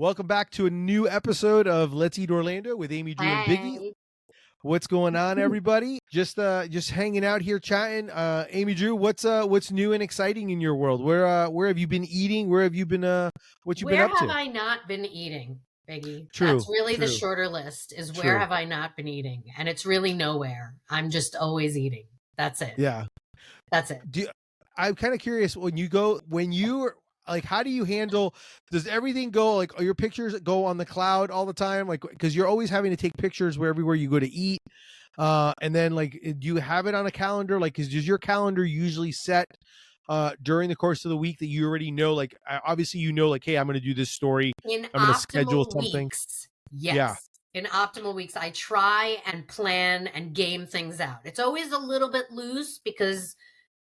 Welcome back to a new episode of Let's Eat Orlando with Amy Drew and Biggie. Hi. What's going on, everybody? Just hanging out here chatting. Amy Drew, what's new and exciting in your world? Where have you been eating? Where have you been what you been Where up to? have I not been eating, Biggie? True. That's really true. the shorter list is True. where have I not been eating? And it's really nowhere. I'm just always eating. That's it. Yeah. That's it. I'm kind of curious when you're like, how do you handle, does everything go, like, are your pictures go on the cloud all the time? Like, because you're always having to take pictures everywhere you go to eat. And then, like, do you have it on a calendar? Like, does your calendar usually set during the course of the week that you already know, like, obviously, you know, like, hey, I'm going to do this story. In I'm going to schedule optimal something. weeks, yes. Yeah. In optimal weeks, I try and plan and game things out. It's always a little bit loose because,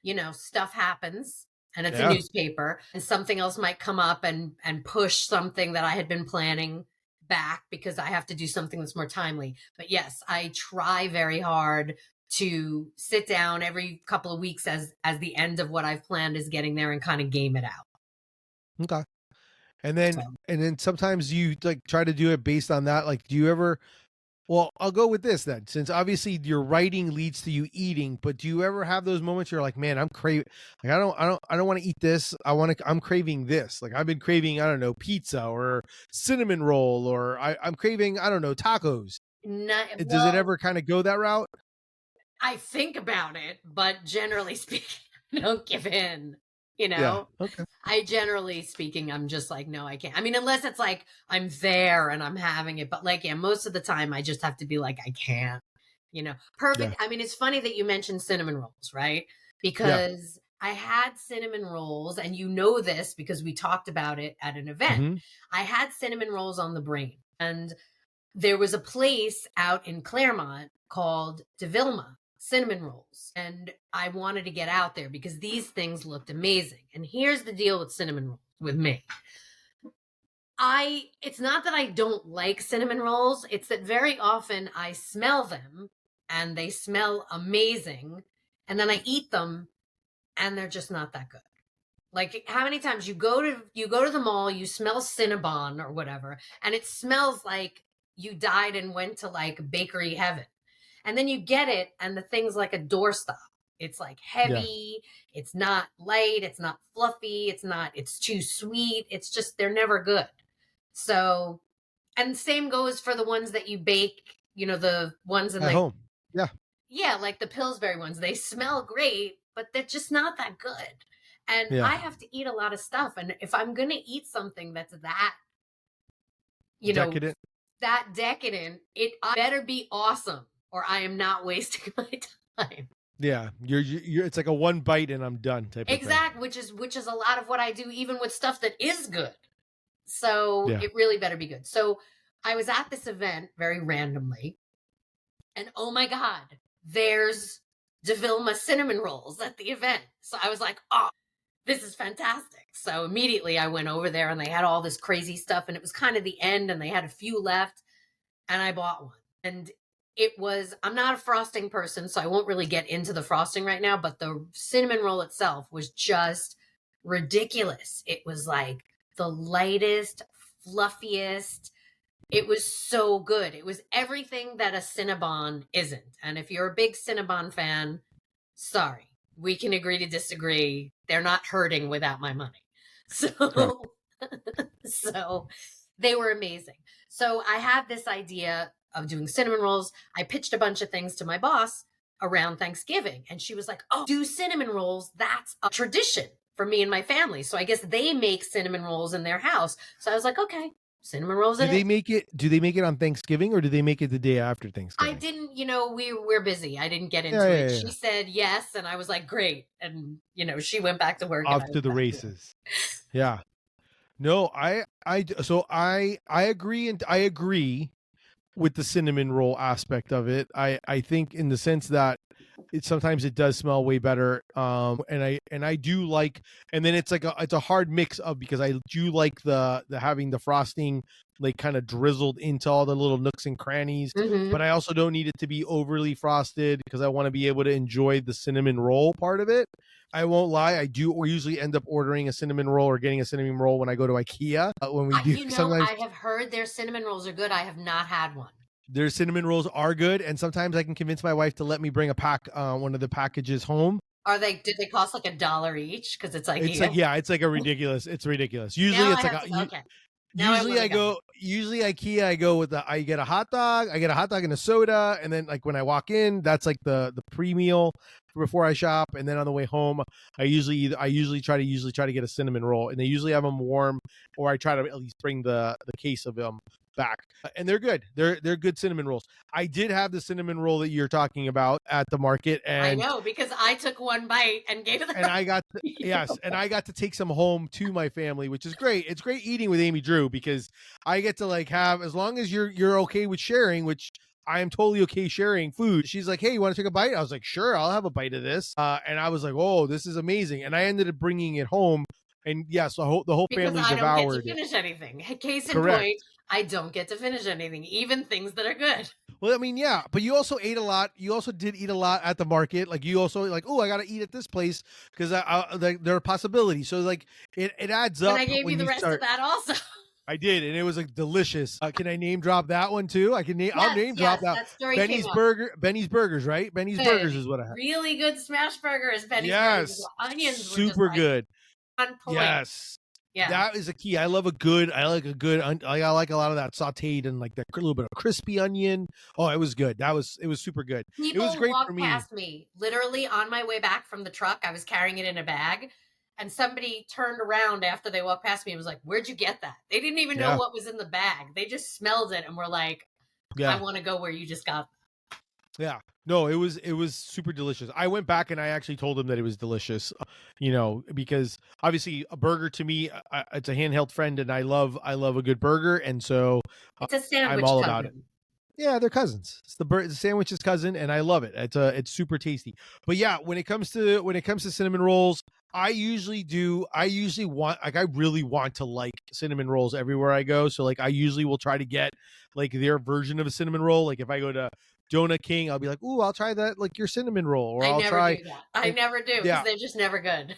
you know, stuff happens. And it's a newspaper, and something else might come up and push something that I had been planning back because I have to do something that's more timely. But yes, I try very hard to sit down every couple of weeks as the end of what I've planned is getting there and kind of game it out. Okay. And then sometimes you like try to do it based on that. Like, do you ever, well, I'll go with this then, since obviously your writing leads to you eating, but do you ever have those moments you're like, man, I'm craving, like, I don't want to eat this. I'm craving this. Like, I've been craving, I don't know, pizza or cinnamon roll, or I'm craving, I don't know, tacos. Does it ever kind of go that route? I think about it, but generally speaking, I don't give in. You know, Okay. I generally speaking, I'm just like, no, I can't. I mean, unless it's like I'm there and I'm having it, but like, yeah, most of the time I just have to be like, I can't, you know, perfect. Yeah. I mean, it's funny that you mentioned cinnamon rolls, right? Because I had cinnamon rolls, and you know this because we talked about it at an event. Mm-hmm. I had cinnamon rolls on the brain, and there was a place out in Claremont called DeVilma Cinnamon Rolls, and I wanted to get out there because these things looked amazing. And here's the deal with cinnamon rolls with me. It's not that I don't like cinnamon rolls, it's that very often I smell them and they smell amazing, and then I eat them and they're just not that good. Like, how many times you go to the mall, you smell Cinnabon or whatever, and it smells like you died and went to like bakery heaven. And then you get it, and the thing's like a doorstop. It's like heavy. Yeah. It's not light. It's not fluffy. It's too sweet. It's just, they're never good. So, and same goes for the ones that you bake, you know, the ones in at home. Yeah. Yeah. Like the Pillsbury ones, they smell great, but they're just not that good. And I have to eat a lot of stuff. And if I'm going to eat something that's that, you decadent. know, that decadent, it better be awesome, or I am not wasting my time. Yeah, you're it's like a one bite and I'm done type of thing. Which is a lot of what I do, even with stuff that is good. So it really better be good. So I was at this event very randomly, and oh my God, there's DeVilma Cinnamon Rolls at the event. So I was like, oh, this is fantastic. So immediately I went over there, and they had all this crazy stuff, and it was kind of the end, and they had a few left, and I bought one. And I'm not a frosting person, so I won't really get into the frosting right now, but the cinnamon roll itself was just ridiculous. It was like the lightest, fluffiest. It was so good. It was everything that a Cinnabon isn't. And if you're a big Cinnabon fan, sorry, we can agree to disagree. They're not hurting without my money. So, so they were amazing. So I had this idea of doing cinnamon rolls. I pitched a bunch of things to my boss around Thanksgiving, and she was like, oh, do cinnamon rolls. That's a tradition for me and my family. So I guess they make cinnamon rolls in their house. So I was like, okay, cinnamon rolls. Do they make it on Thanksgiving, or do they make it the day after Thanksgiving? I didn't, you know, we're busy. I didn't get into it. She said yes, and I was like, great. And, you know, she went back to work. Off to the races. Yeah. No, I agree, and I agree with the cinnamon roll aspect of it. I think in the sense that sometimes it does smell way better. And I do like, and then it's a hard mix of, because I do like the having the frosting like kind of drizzled into all the little nooks and crannies, but I also don't need it to be overly frosted because I want to be able to enjoy the cinnamon roll part of it. I won't lie, I do usually end up ordering a cinnamon roll or getting a cinnamon roll when I go to Ikea. When we do, sometimes I have heard their cinnamon rolls are good. I have not had one. Their cinnamon rolls are good, and sometimes I can convince my wife to let me bring a pack, one of the packages home. Did they cost like $1 each? Because it's like, it's like a ridiculous. It's ridiculous. Usually it's like okay. Usually Ikea, I get a hot dog, and a soda, and then like when I walk in, that's like the pre-meal before I shop, and then on the way home, I usually try to get a cinnamon roll, and they usually have them warm, or I try to at least bring the case of them back, and they're good. They're good cinnamon rolls. I did have the cinnamon roll that you're talking about at the market, and I know, because I took one bite and gave it. And I got to take some home to my family, which is great. It's great eating with Amy Drew because I get to like have, as long as you're okay with sharing, which I am totally okay sharing food. She's like, "Hey, you want to take a bite?" I was like, "Sure, I'll have a bite of this." And I was like, "Oh, this is amazing!" And I ended up bringing it home, and yes, the whole family devoured it. Because I don't get to finish anything. Case in point, I don't get to finish anything, even things that are good. Well, I mean, yeah, but you also ate a lot. You also did eat a lot at the market. Like you also like, oh, I got to eat at this place because there are possibilities. So like it adds up. And I gave you the rest of that also. I did, and it was like delicious. Can I name drop that one too? I can name. I'll name drop that. Benny's Burgers, right? Benny's Burgers is what I had. Really good smash burgers. Benny's Burgers. Onions super were good. On point. Yes. Yeah. That is a key. I like a lot of that sauteed and like that little bit of crispy onion. Oh, it was good. It was super good. People it was great for me. Past me literally on my way back from the truck. I was carrying it in a bag, and somebody turned around after they walked past me and was like, "Where'd you get that?" They didn't even know what was in the bag. They just smelled it and were like, "I want to go where you just got that." Yeah. No, it was super delicious. I went back and I actually told him that it was delicious, because obviously a burger to me, it's a handheld friend, and I love a good burger, and so it's a sandwich. I'm all about it. Yeah, they're cousins. It's the sandwich's cousin, and I love it. It's super tasty. But yeah, when it comes to cinnamon rolls, I really want to like cinnamon rolls everywhere I go. So like I usually will try to get like their version of a cinnamon roll. Like if I go to Donut King, I'll be like, "Ooh, I'll try that, like your cinnamon roll," or I never do that. I never do because they're just never good.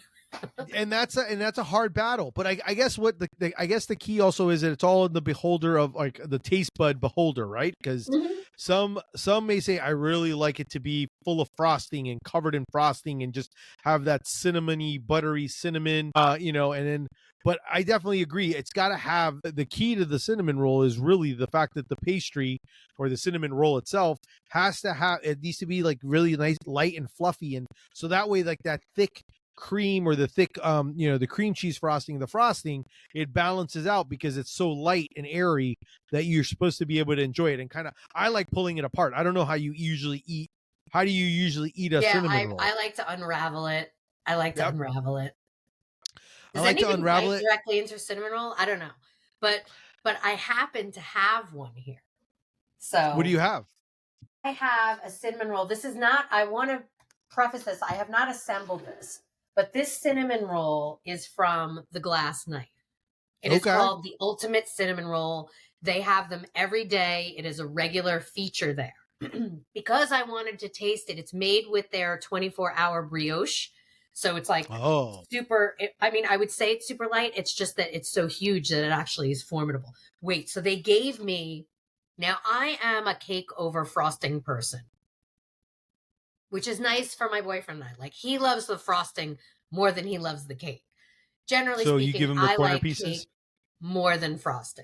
and that's a hard battle. But I guess what the key also is that it's all in the beholder of like the taste bud beholder, right? Because some may say I really like it to be full of frosting and covered in frosting and just have that cinnamony, buttery cinnamon, and then. But I definitely agree. It's got to have the key to the cinnamon roll is really the fact that the pastry or the cinnamon roll itself needs to be like really nice, light and fluffy. And so that way, like that thick cream or the thick, the cream cheese frosting, the frosting, it balances out because it's so light and airy that you're supposed to be able to enjoy it. And kind of, I like pulling it apart. I don't know how you usually eat. How do you usually eat a cinnamon roll? I like to unravel it. Does I like to unravel it directly into cinnamon roll. I don't know, but I happen to have one here. So what do you have? I have a cinnamon roll. This is not. I want to preface this. I have not assembled this, but this cinnamon roll is from the Glass Knife. It is called the Ultimate Cinnamon Roll. They have them every day. It is a regular feature there. Because I wanted to taste it. It's made with their 24-hour brioche. So it's like super, I would say it's super light. It's just that it's so huge that it actually is formidable. Wait, so they gave me, now I am a cake over frosting person, which is nice for my boyfriend and I. Like he loves the frosting more than he loves the cake. Generally speaking, you give him the corner pieces cake more than frosting,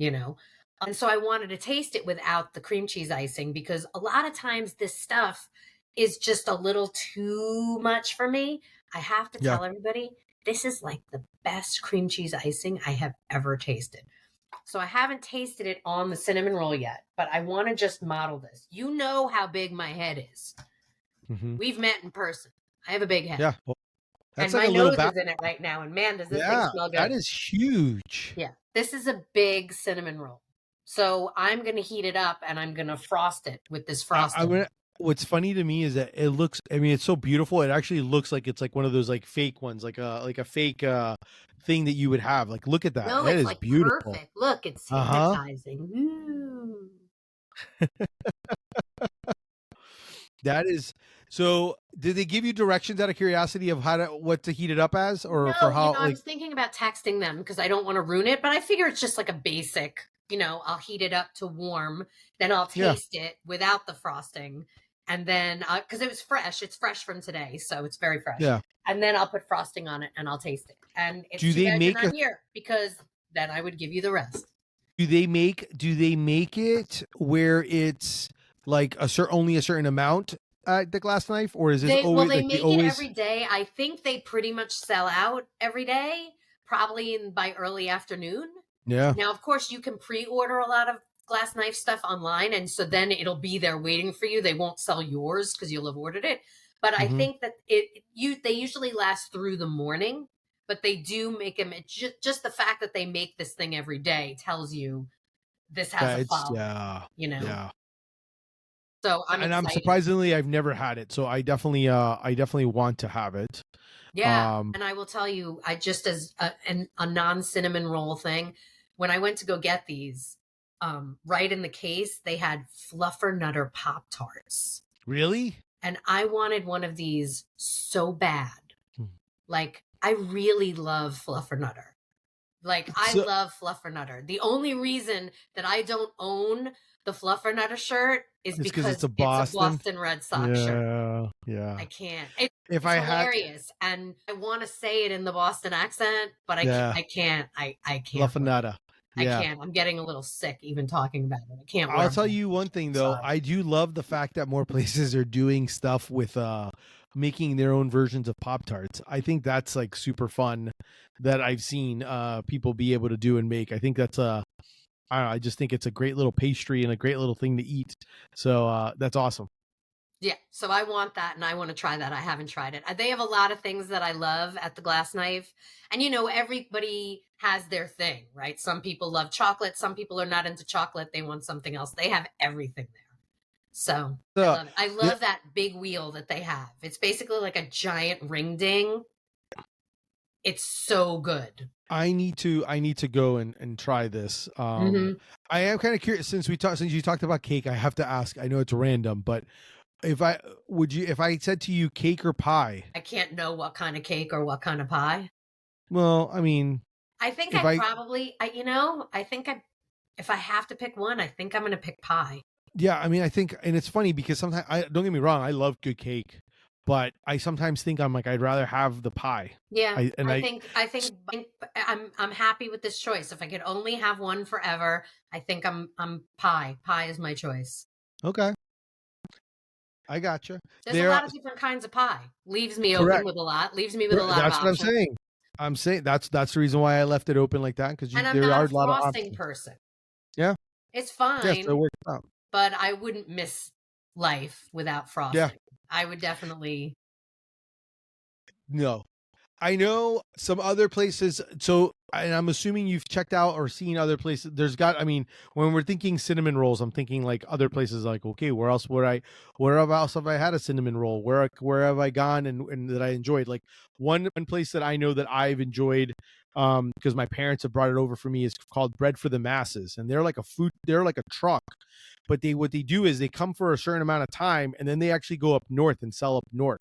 And so I wanted to taste it without the cream cheese icing because a lot of times this stuff is just a little too much for me. I have to tell everybody, this is like the best cream cheese icing I have ever tasted. So I haven't tasted it on the cinnamon roll yet, but I want to just model this. You know how big my head is. Mm-hmm. We've met in person. I have a big head. Yeah. Well, and like my nose is in it right now. And man, does this thing smell good. That is huge. Yeah. This is a big cinnamon roll. So I'm going to heat it up and I'm going to frost it with this frosting. what's funny to me is that it looks, I mean, it's so beautiful. It actually looks like it's like one of those like fake ones, like a fake thing that you would have. Like, look at that. No, That it's is like beautiful. perfect. Look, it's Uh-huh. hypnotizing. Ooh. That is so did they give you directions out of curiosity of how to what to heat it up as or for No, how I like was thinking about texting them because I don't want to ruin it, but I figure it's just like a basic, I'll heat it up to warm, then I'll yeah. taste it without the frosting. And then, because it was fresh, it's fresh from today, so it's very fresh. Yeah. And then I'll put frosting on it and I'll taste it. And it's Do too they bad you're make not a here because then I would give you the rest. do they make it where it's like only a certain amount at the glass knife or is this Well, always they like they make it always every day. I think they pretty much sell out every day, probably by early afternoon. yeah. Now, of course, you can pre-order a lot of glass knife stuff online, and so then it'll be there waiting for you. They won't sell yours because you'll have ordered it. But I Mhm. think that they usually last through the morning, but they do make them. Just the fact that they make this thing every day tells you this has Yeah, a it's following. yeah. Yeah. So I'm And I'm excited. surprisingly I've never had it, so I definitely want to have it. Yeah, Um and I will tell you, I just as a non-cinnamon roll thing, when I went to go get these, right in the case, they had Fluffer Nutter Pop Tarts. really? And I wanted one of these so bad. Hmm. Like, I really love Fluffer Nutter. Like, I So love Fluffer Nutter. The only reason that I don't own the Fluffer Nutter shirt is it's because it's because a it's a Boston. Boston Red Sox shirt. Yeah, yeah. I can't. If It's I had hilarious, and I want to say it in the Boston accent, but yeah, I can't. I can't wear it. Luffanata. I Yeah. can't. I'm getting a little sick even talking about it. I can't I'll wear tell them. you one thing though, Sorry. I do love the fact that more places are doing stuff with making their own versions of Pop Tarts. I think that's like super fun that I've seen people be able to do and make. I think that's I don't know, I just think it's a great little pastry and a great little thing to eat. So that's awesome. Yeah, so I want that and I want to try that. I haven't tried it. They have a lot of things that I love at the Glass Knife. And everybody has their thing, right? Some people love chocolate, some people are not into chocolate, they want something else. They have everything there. So, I So love it. I yeah, love that big wheel that they have. It's basically like a giant ring ding. It's so good. I need to go and try this. Mhm. I am kind of curious since you talked about cake, I have to ask. I know it's random, but if I said to you cake or pie? I can't know what kind of cake or what kind of pie. Well, I mean, I think if I I probably I think if I have to pick one, I think I'm going to pick pie. yeah, I mean, I think, and it's funny because sometimes I don't get me wrong, I love good cake, but I sometimes think I'm like I'd rather have the pie. Yeah, I and I think I'm happy with this choice. If I could only have one forever, I think I'm pie. Pie is my choice. okay, I gotcha. There's a There, lot of different kinds of pie. Leaves me open correct. with a lot. Leaves me with a lot of That's what I'm options. saying. I'm saying that's the reason why I left it open like that because And I'm there not are a a lot of frosting options. person. Yeah, It's yes, it fine, works out. but I wouldn't miss life without Yeah, frosting. I would definitely. no, I know some other places. So, and I'm assuming you've checked out or seen other places. I mean, when we're thinking cinnamon rolls, I'm thinking like other places. Like, okay, where else have I had a cinnamon roll? Where have I gone and that I enjoyed? Like one place that I know that I've enjoyed, because my parents have brought it over for me is called Bread for the Masses, and they're like a truck. But what they do is they come for a certain amount of time, and then they actually go up north and sell up north.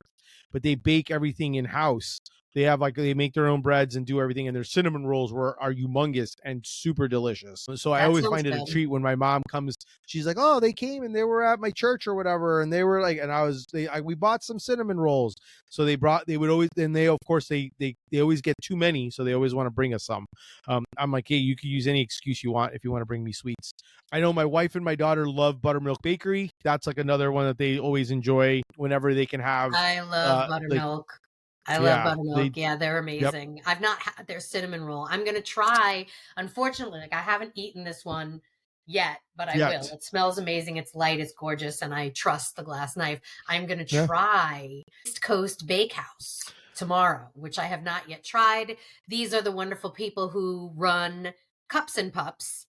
But they bake everything in house. They make their own breads and do everything, and their cinnamon rolls are humongous and super delicious. So I That always sounds find it a good. treat when my mom comes. She's like, "Oh, they came and they were at my church or whatever, and they were like," and we bought some cinnamon rolls. So they would always, and they of course they always get too many, so they always want to bring us some. I'm like, hey, you can use any excuse you want if you want to bring me sweets. I know my wife and my daughter love Buttermilk Bakery. That's like another one that they always enjoy whenever they can have. I love Like buttermilk. I love yeah, buttermilk. they Yeah, they're yep. amazing. I've not had their cinnamon roll. I'm gonna try. Unfortunately, like I haven't eaten this one yet, but I will. Yet. It smells amazing. It's light. It's gorgeous, and I trust the glass knife. I'm gonna Yeah. try East Coast Bakehouse tomorrow, which I have not yet tried. These are the wonderful people who run Cups and Pups,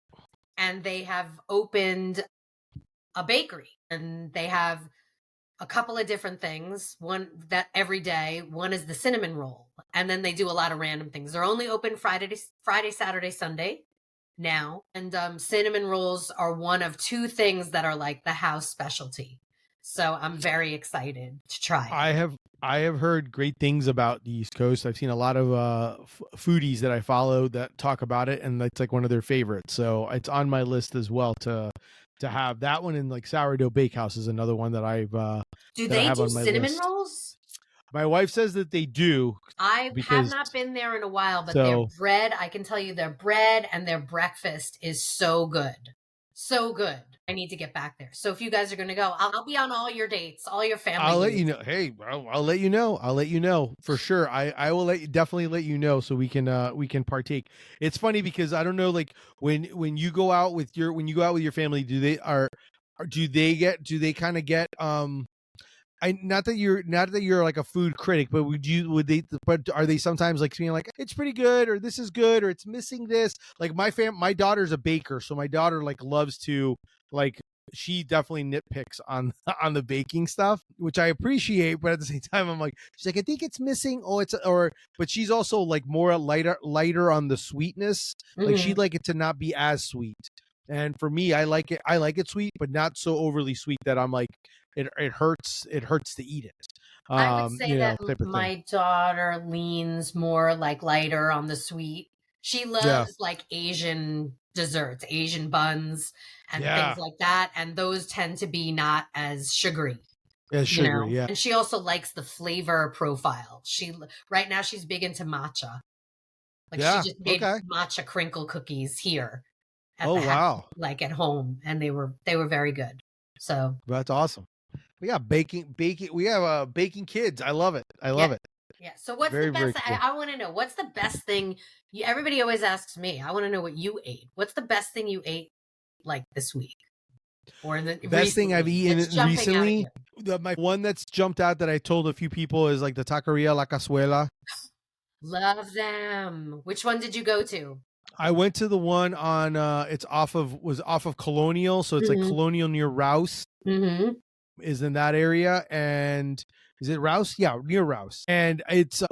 and they have opened a bakery, and they have a couple of different things. One that every day, one is the cinnamon roll. And then they do a lot of random things. They're only open Friday, Saturday, Sunday now. And cinnamon rolls are one of two things that are like the house specialty. So I'm very excited to try it. I have heard great things about the East Coast. I've seen a lot of foodies that I follow that talk about it, and that's like one of their favorites. So it's on my list as well to have that one. And like sourdough bakehouse is another one that I've Do that I they have do on my cinnamon list. rolls? My wife says that they do I have because not been there in a while, but their so bread, I can tell you their bread and their breakfast is so good. So good. I need to get back there. So if you guys are going to go, I'll be on all your dates, all your family I'll let you dates. know. Hey, I'll let you know. I'll let you know for sure. I will definitely let you know so we can partake. It's funny because I don't know, like when you go out with your family, do they kind of get I not that you're like a food critic, but but are they sometimes like being like it's pretty good or this is good or it's missing this? Like my daughter's a baker, so my daughter like loves to like she definitely nitpicks on on the baking stuff, which I appreciate, but at the same time I'm like she's like I think it's missing. Oh, it's or but she's also like more lighter on the sweetness. Like she'd Hmm. like it to not be as sweet. And for me, I like it sweet, but not so overly sweet that I'm like it hurts to eat it. I would say You know, that type of thing. my daughter leans more like lighter on the sweet. She Yeah. loves like Asian desserts, Asian buns and things Yeah. like that. And those tend to be not as sugary, As you sugary, know. yeah. And she also likes the flavor profile. Right now she's big into matcha. Like she Yeah. just made Okay. matcha crinkle cookies here at Oh the house, wow. like at home, and they were very good. So That's awesome. We got baking we have baking kids. I love it. I yeah. love it. Yeah. So what's the Very, very best? cool. I want to know what's the best thing. Everybody always asks me. I want to know what you ate. What's the best thing you ate like this week or Best thing I've recently? That's eaten jumping out at recently. you. My one that's jumped out that I told a few people is like the Taqueria La Cazuela. Love them. Which one did you go to? I went to the one on it's off of Colonial, so it's like Mm-hmm. Colonial near Rouse. Mm-hmm. Is in that area. And is it Rouse? Yeah, near Rouse. And it's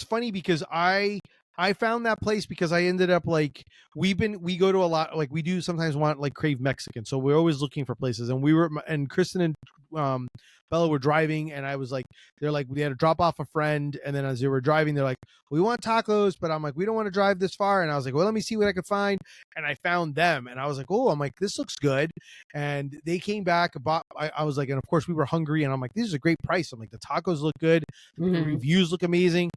funny because I found that place because I ended up like we go to a lot, like we do sometimes want like crave Mexican, so we're always looking for places. And Kristen and um Bella were driving, and I was like, they're like, they had to drop off a friend, and then as they were driving, they're like, we want tacos, but I'm like, we don't want to drive this far. And I was like, well, let me see what I could find. And I found them, and I was like, oh, I'm like, this looks good. And they came back, I was like, and of course we were hungry, and I'm like, this is a great price. I'm like, the tacos look good, the Mm-hmm. reviews look amazing.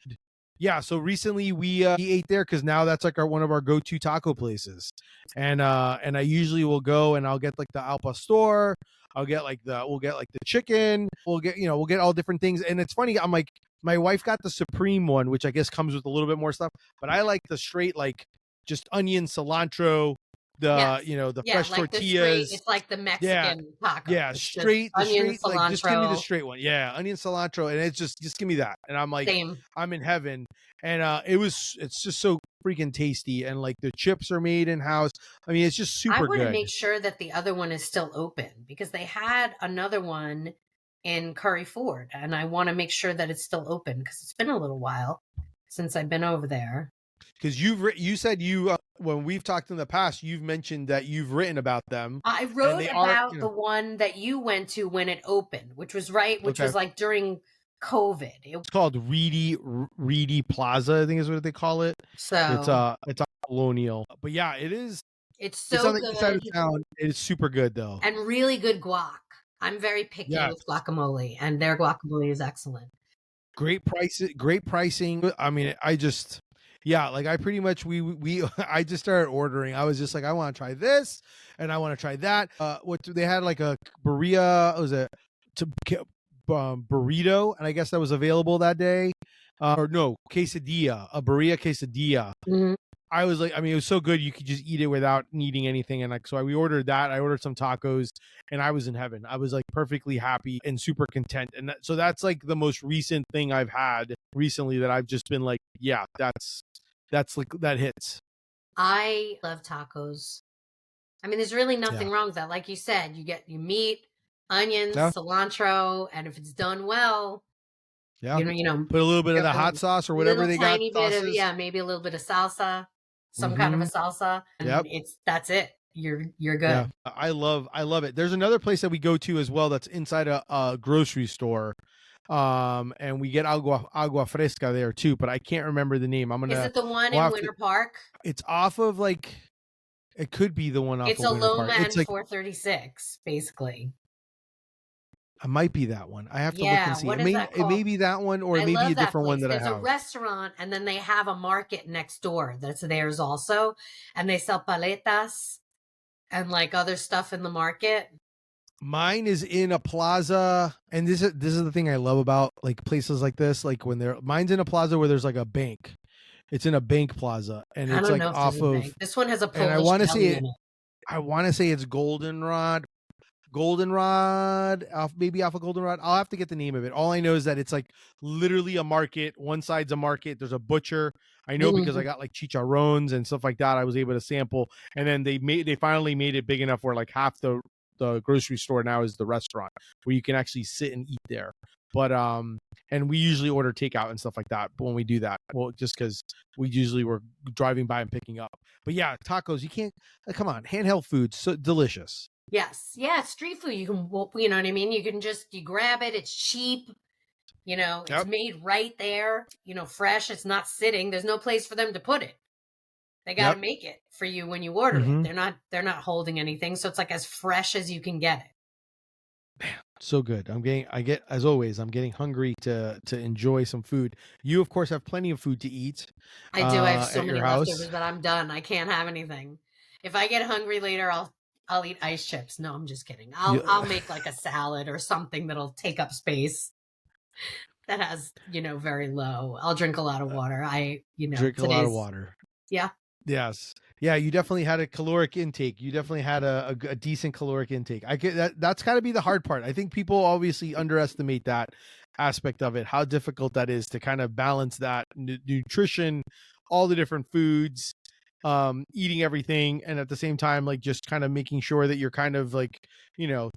Yeah, so recently we ate there because now that's like one of our go-to taco places. And I usually will go and I'll get like the al pastor, we'll get like the chicken, we'll get all different things. And it's funny, I'm like, my wife got the supreme one, which I guess comes with a little bit more stuff, but I like the straight, like just onion, cilantro, the Yes. the Yeah, fresh like the straight. tortillas. It's like the Yeah, Mexican taco. yeah, It's just the onion, straight, like just give me the cilantro. straight one. Yeah, onion, cilantro, and it's just give me that. And I'm like, Same. I'm in heaven. And it's just so freaking tasty, and like the chips are made in house. I mean, it's just I super want to good. make sure that the other one is still open because they had another one in Curry Ford, and I want to make sure that it's still open because it's been a little while since I've been over there. Because you said when we've talked in the past, you've mentioned that you've written about them, I and wrote they are about the one that you went to when it opened, which okay. was like during COVID. It's called Reedy Plaza, I think is what they call it. So It's on Colonial, but yeah, it is. it's It's so on the east side of good town. It is super good though. and really good guac. I'm very picky Yes. with guacamole, and their guacamole is excellent. Great prices, great pricing. I mean, yeah, like I pretty much we I just started ordering. I was just like, I want to try this and I want to try that. They had like a burrito, was it to burrito, and I guess that was available that day. Or no, quesadilla, a burrito quesadilla. Mhm. I was like, I mean, it was so good you could just eat it without needing anything. And like, so we ordered that. I ordered some tacos, and I was in heaven. I was like perfectly happy and super content. And so that's like the most recent thing I've had recently that I've just been like, yeah, that's like that hits. I love tacos. I mean, there's really Yeah. nothing wrong with that. Like you said, you get your meat, onions, Yeah. cilantro, and if it's done well, Yeah. you know, Put a little bit of the a hot sauce or whatever little they got tiny bit of, sauces. maybe a little bit of salsa, some kind of a Mm-hmm. salsa, and Yep. that's it. You're Yeah. good. I love it. There's another place that we go to as well that's inside a grocery store. And we get agua fresca there too, but I can't remember the name. Is it the one We'll in have to, Winter Park? it's off of like, it could be the one off It's of Winter Aloma Park. It's and like, 436, basically. it might be that one. I have to look and Yeah, see. what is that It may called? be that one, or it I may be love a that different one place. that I There's a have. restaurant, and then they have a market next door that's theirs also, and they sell paletas and like other stuff in the market. Mine is in a plaza, and this is the thing I love about like places like this. Like mine's in a plaza where there's like a bank. It's in a bank plaza, and I it's don't like know if there's off a of. bank. This one has a And I Polish want to say deli it. in it. I want to say it's Goldenrod, maybe off of Goldenrod. I'll have to get the name of it. All I know is that it's like literally a market. One side's a market. There's a butcher. I know because I Mhm. got like chicharrones and stuff like that. I was able to sample, and then they finally made it big enough where like half the grocery store now is the restaurant where you can actually sit and eat there. But and we usually order takeout and stuff like that. But when we do that, well, just because we usually were driving by and picking up. But yeah, tacos, you can't. Come on, handheld food, so delicious. Yes. Yeah, it's street food. You can, you know what I mean? You can you grab it. It's cheap. It's Yep. made right there, fresh. It's not sitting. There's no place for them to put it. They got to Yep. make it for you when you order it. They're not holding anything. So it's like as fresh as you can get it. So good. As always, I'm getting hungry to enjoy some food. You of course have plenty of food to eat I do. I have so at your many house. leftovers that I'm done. I can't have anything. If I get hungry later, I'll eat ice chips. No, I'm just kidding. I'll make like a salad or something that'll take up space. That has, very low. I'll drink a lot of water. Drink a lot of water. Yeah. Yes. Yeah, you definitely had a caloric intake. You definitely had a decent caloric intake. That's got to be the hard part. I think people obviously underestimate that aspect of it, how difficult that is to kind of balance that nutrition, all the different foods, eating everything, and at the same time like just kind of making sure that you're kind of like,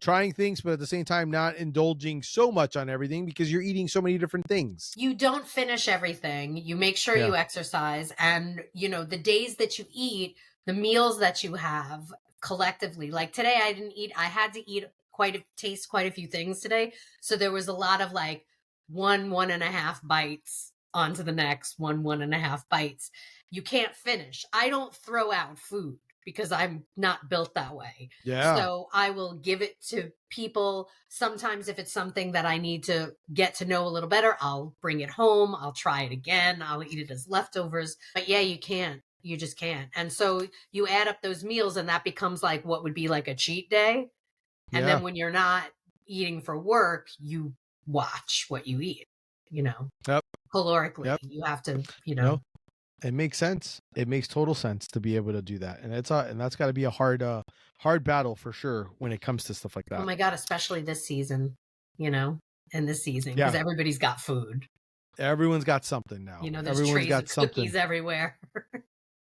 trying things, but at the same time not indulging so much on everything because you're eating so many different things. You don't finish everything. You make sure you exercise, and the days that you eat, the meals that you have collectively. Like today I didn't eat. I had to taste quite a few things today. So there was a lot of like 1.5 bites onto the next 1.5 bites. You can't finish. I don't throw out food because I'm not built that way. Yeah. So I will give it to people. Sometimes if it's something that I need to get to know a little better, I'll bring it home. I'll try it again. I'll eat it as leftovers. But yeah, you can't. You just can't. And so you add up those meals, and that becomes like what would be like a cheat day. And then when you're not eating for work, you watch what you eat, calorically. Yep. You have to, It makes sense. It makes total sense to be able to do that. And that's got to be a hard battle for sure when it comes to stuff like that. Oh my God, especially this season, in this season, because everybody's got food. Everyone's got something now. There's Everyone's trays got of something. cookies everywhere.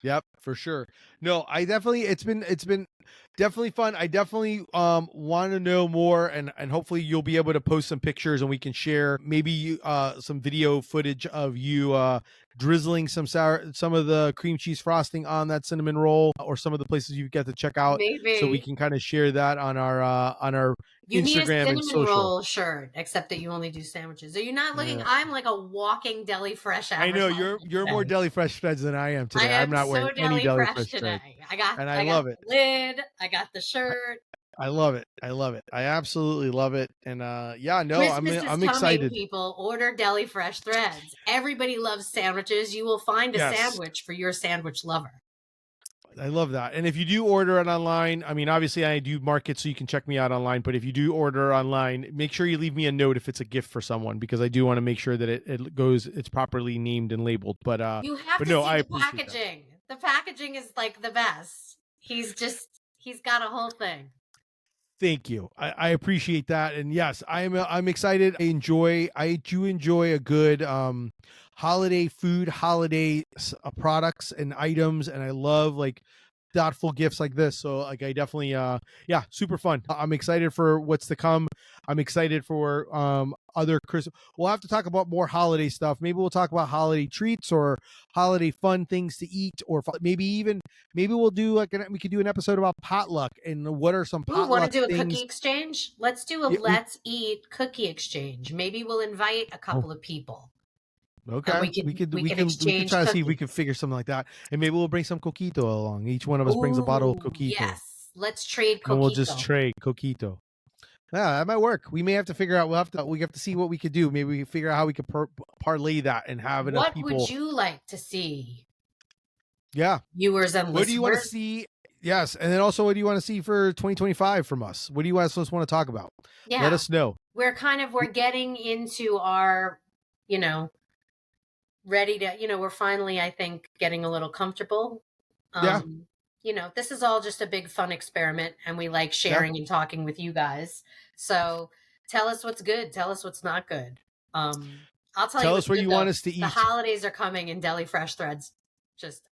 Yep, for sure. No, it's been definitely fun. I definitely want to know more, and hopefully you'll be able to post some pictures and we can share maybe some video footage of you drizzling some of the cream cheese frosting on that cinnamon roll, or some of the places you get to check out. Maybe. So we can kind of share that on our you Instagram need a cinnamon and social. roll shirt, except that you only do sandwiches. Are you not looking? Yeah. I'm like a walking deli fresh. I know you're more deli fresh threads than I am today. I'm not wearing any deli fresh today. I love it. The lid. I got the shirt. I love it. I absolutely love it. And Christmas I'm is excited. Coming, people, order deli fresh threads. Everybody loves sandwiches. You will find a sandwich for your sandwich lover. I love that. And if you do order it online, I mean, obviously I do mark it so you can check me out online, but if you do order online, make sure you leave me a note if it's a gift for someone, because I do want to make sure that it's properly named and labeled. But you have to see the packaging. That. The packaging is like the best. He's got a whole thing. Thank you. I appreciate that. And yes, I'm excited. I do enjoy a good holiday food, holiday products and items. And I love like thoughtful gifts like this. So like I definitely super fun. I'm excited for what's to come. I'm excited for other Christmas. We'll have to talk about more holiday stuff. Maybe we'll talk about holiday treats or holiday fun things to eat, or maybe we'll do we could do an episode about potluck and what are some potluck want to do a things. cookie exchange? Let's do a let's eat cookie exchange. Maybe we'll invite a couple of people. Okay, we could try to see if we can figure something like that, and maybe we'll bring some coquito along. Each one of us brings a bottle of coquito. Yes, let's trade coquito. And we'll just trade coquito. Yeah, that might work. We may have to figure out. We have to see what we could do. Maybe we can figure out how we could parlay that and have enough people. What would you like to see? Yeah, viewers and listeners. What do you want to see? Yes, and then also, what do you want to see for 2025 from us? What do you guys want to talk about? Yeah, let us know. We're getting into our, ready to, we're finally, I think, getting a little comfortable. This is all just a big fun experiment, and we like sharing and talking with you guys. So tell us what's good. Tell us what's not good. I'll tell us where you want us to eat. The holidays are coming, and Deli Fresh Threads.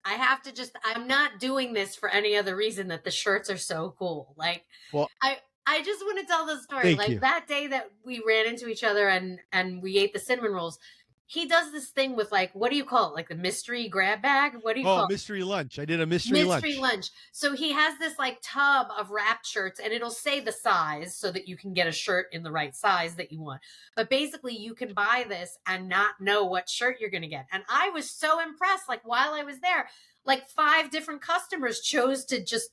I'm not doing this for any other reason that the shirts are so cool. Like, I just want to tell the story. Like that day that we ran into each other and we ate the cinnamon rolls. He does this thing with what do you call it? Like the mystery grab bag? What do you call it? Mystery lunch. I did a mystery lunch. So he has this tub of wrapped shirts, and it'll say the size so that you can get a shirt in the right size that you want. But basically you can buy this and not know what shirt you're going to get. And I was so impressed. While I was there, 5 different customers chose to just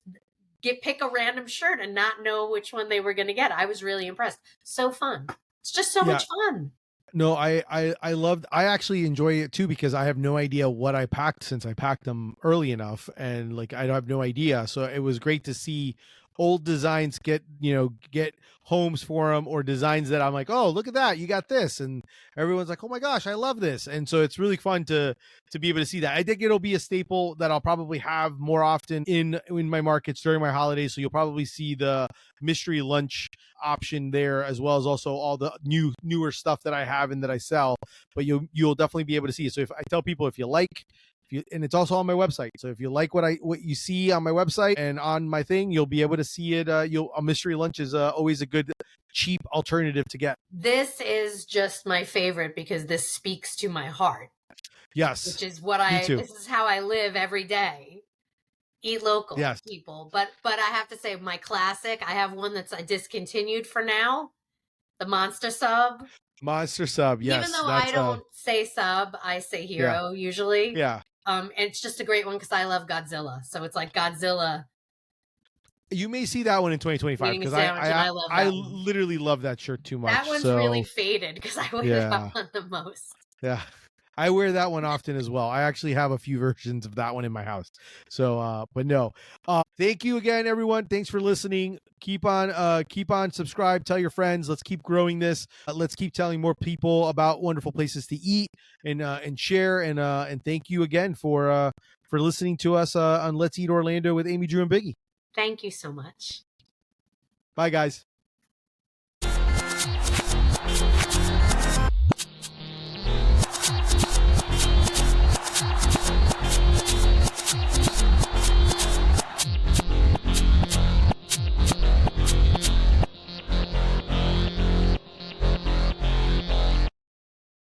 pick a random shirt and not know which one they were going to get. I was really impressed. So fun. It's just so much fun. No, I actually enjoy it too, because I have no idea what I packed since I packed them early enough, and I have no idea. So it was great to see old designs get homes for them, or designs that I'm like, oh, look at that, you got this, and everyone's like, oh my gosh, I love this. And so it's really fun to be able to see that. I think it'll be a staple that I'll probably have more often in my markets during my holidays. So you'll probably see the mystery lunch option there, as well as also all the newer stuff that I have and that I sell. But you'll definitely be able to see it. So if I tell people, and it's also on my website. So if you like what you see on my website and on my thing, you'll be able to see it. A mystery lunch is always a good, cheap alternative to get. This is just my favorite because this speaks to my heart. Yes. Which is this is how I live every day. Eat local, people. But I have to say, my classic, I have one that's discontinued for now. The Monster Sub. Monster Sub, yes. Even though I don't say sub, I say hero usually. Yeah. And it's just a great one because I love Godzilla. So it's like Godzilla. You may see that one in 2025 because I literally love that shirt too much. That one's really faded because I wear that one the most. Yeah. I wear that one often as well. I actually have a few versions of that one in my house. So, but no. Thank you again, everyone. Thanks for listening. Keep on subscribe. Tell your friends. Let's keep growing this. Let's keep telling more people about wonderful places to eat and share. And thank you again for listening to us on Let's Eat Orlando with Amy Drew and Biggie. Thank you so much. Bye, guys.